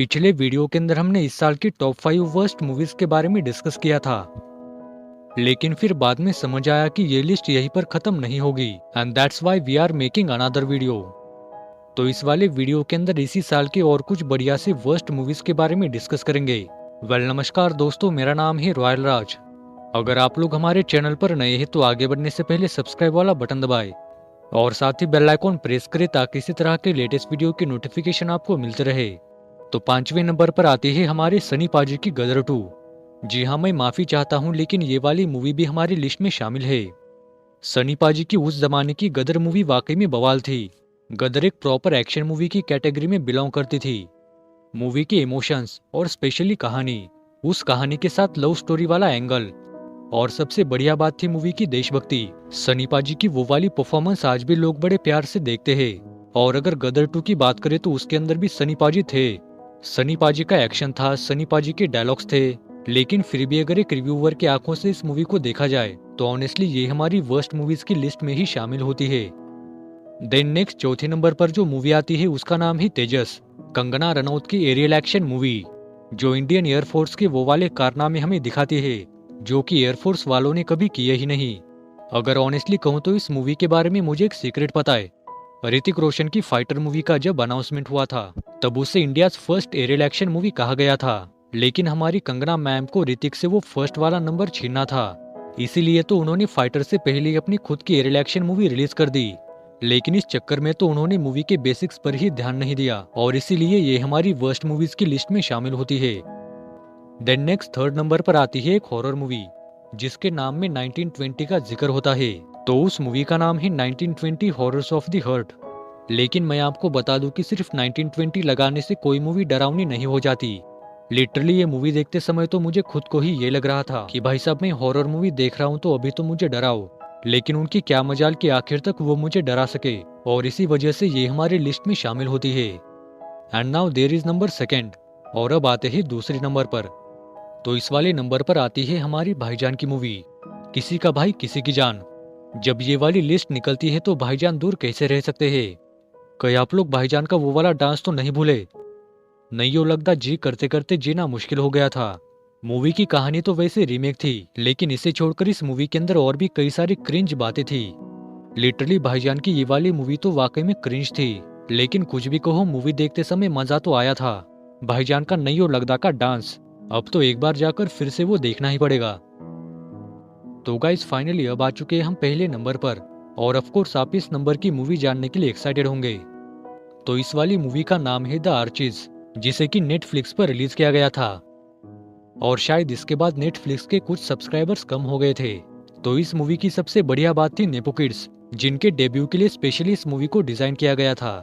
पिछले वीडियो के अंदर हमने इस साल की टॉप 5 वर्स्ट मूवीज के बारे में डिस्कस किया था, लेकिन फिर बाद में समझ आया कि ये लिस्ट यहीं पर खत्म नहीं होगी and that's why we are making another video. तो इस वाले वीडियो के अंदर इसी साल के और कुछ बढ़िया से वर्स्ट मूवीज के बारे में डिस्कस करेंगे। नमस्कार दोस्तों, मेरा नाम है रॉयल राज। अगर आप लोग हमारे चैनल पर नए हैं तो आगे बढ़ने से पहले सब्सक्राइब वाला बटन दबाएं और साथ ही बेल आइकॉन प्रेस करें ताकि इसी तरह के लेटेस्ट वीडियो की नोटिफिकेशन आपको मिलते रहे। तो 5वें नंबर पर आती है हमारे सनी पाजी की गदर 2। जी हाँ, मैं माफी चाहता हूँ लेकिन ये वाली मूवी भी हमारी लिस्ट में शामिल है। सनी पाजी की उस जमाने की गदर मूवी वाकई में बवाल थी। गदर एक प्रॉपर एक्शन मूवी की कैटेगरी में बिलोंग करती थी। मूवी के इमोशंस और स्पेशली कहानी, उस कहानी के साथ लव स्टोरी वाला एंगल और सबसे बढ़िया बात थी मूवी की देशभक्ति। सनी पाजी की वो वाली परफॉर्मेंस आज भी लोग बड़े प्यार से देखते हैं। और अगर गदर 2 की बात करें तो उसके अंदर भी सनी पाजी थे। सनी पाजी का एक्शन था, सनी पाजी के डायलॉग्स थे, लेकिन फिर भी अगर एक रिव्यूअर की आंखों से इस मूवी को देखा जाए तो ऑनेस्टली ये हमारी वर्स्ट मूवीज की लिस्ट में ही शामिल होती है। देन नेक्स्ट चौथे नंबर पर जो मूवी आती है उसका नाम है तेजस, कंगना रनौत की एरियल एक्शन मूवी, जो इंडियन एयरफोर्स के वो वाले कारनामे हमें दिखाती है जो कि एयरफोर्स वालों ने कभी किए ही नहीं। अगर ऑनेस्टली कहूँ तो इस मूवी के बारे में मुझे एक सीक्रेट पता है। ऋतिक रोशन की फाइटर मूवी का जब अनाउंसमेंट हुआ था तब उसे India's first aerial action movie कहा गया था, लेकिन हमारी कंगना मैम को ऋतिक से वो फर्स्ट वाला नंबर छीनना था, इसीलिए तो उन्होंने फाइटर से पहले ही अपनी खुद की एरियल एक्शन मूवी रिलीज कर दी। लेकिन इस चक्कर में तो उन्होंने मूवी के बेसिक्स पर ही ध्यान नहीं दिया और इसीलिए ये हमारी वर्स्ट मूवीज की लिस्ट में शामिल होती है। देन नेक्स्ट थर्ड नंबर पर आती है एक हॉरर मूवी जिसके नाम में 1920 का जिक्र होता है। तो उस मूवी का नाम है 1920 हॉरर्स ऑफ द हर्ट। लेकिन मैं आपको बता दूं कि सिर्फ 1920 लगाने से कोई मूवी डरावनी नहीं हो जाती। लिटरली ये मूवी देखते समय तो मुझे खुद को ही ये लग रहा था कि भाई साहब मैं हॉरर मूवी देख रहा हूँ तो अभी तो मुझे डराओ, लेकिन उनकी क्या मजाल कि आखिर तक वो मुझे डरा सके और इसी वजह से ये हमारी लिस्ट में शामिल होती है। And now there is number second. और अब आते हैं दूसरे नंबर पर। तो इस वाले नंबर पर आती है हमारी भाईजान की मूवी, किसी का भाई किसी की जान। जब ये वाली लिस्ट निकलती है तो भाईजान दूर कैसे रह सकते हैं। कहीं आप लोग भाईजान का वो वाला डांस तो नहीं भूले। नहीं लगता जी करते करते जीना मुश्किल हो गया था। मूवी की कहानी तो वैसे रीमेक थी, लेकिन इसे छोड़कर इस मूवी के अंदर और भी कई सारी क्रिंज बातें थी। लिटरली भाईजान की ये वाली मूवी तो वाकई में क्रिंज थी, लेकिन कुछ भी कहो मूवी देखते समय मजा तो आया था। भाईजान का नहीं लगदा का डांस अब तो एक बार जाकर फिर से वो देखना ही पड़ेगा। तो गाइस फाइनली अब आ चुके हैं हम पहले नंबर पर और ऑफ कोर्स आप इस नंबर की मूवी जानने के लिए एक्साइटेड होंगे। तो इस वाली मूवी का नाम है द आर्चिज, जिसे कि नेटफ्लिक्स पर रिलीज किया गया था और शायद इसके बाद नेटफ्लिक्स के कुछ सब्सक्राइबर्स कम हो गए थे। तो इस मूवी की सबसे बढ़िया बात थी नेपो किड्स, जिनके डेब्यू के लिए स्पेशली इस मूवी को डिजाइन किया गया था।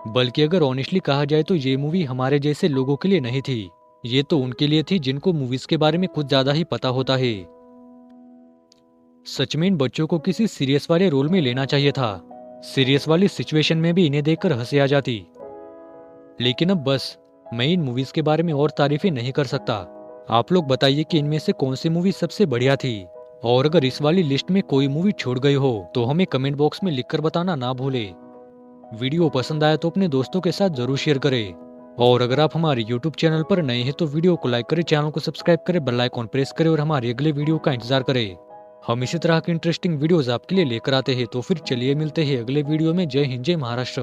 बल्कि अगर ऑनेस्टली कहा जाए तो ये मूवी हमारे जैसे लोगों के लिए नहीं थी, ये तो उनके लिए थी जिनको मूवीज के बारे में कुछ ज्यादा ही पता होता है। सच में इन बच्चों को किसी सीरियस वाले रोल में लेना चाहिए था। सीरियस वाली सिचुएशन में भी इन्हें देखकर हंसी आ जाती। लेकिन अब बस मैं इन मूवीज के बारे में और तारीफें नहीं कर सकता। आप लोग बताइए कि इनमें से कौन सी मूवी सबसे बढ़िया थी, और अगर इस वाली लिस्ट में कोई मूवी छूट गई हो तो हमें कमेंट बॉक्स में लिखकर बताना ना भूले। वीडियो पसंद आया तो अपने दोस्तों के साथ जरूर शेयर करें और अगर आप हमारे YouTube चैनल पर नए हैं तो वीडियो को लाइक करें, चैनल को सब्सक्राइब करें, बेल आइकॉन प्रेस करें और हमारे अगले वीडियो का इंतजार करें। हम इसी तरह के इंटरेस्टिंग वीडियोस आपके लिए लेकर आते हैं। तो फिर चलिए मिलते हैं अगले वीडियो में। जय हिंद, जय महाराष्ट्र।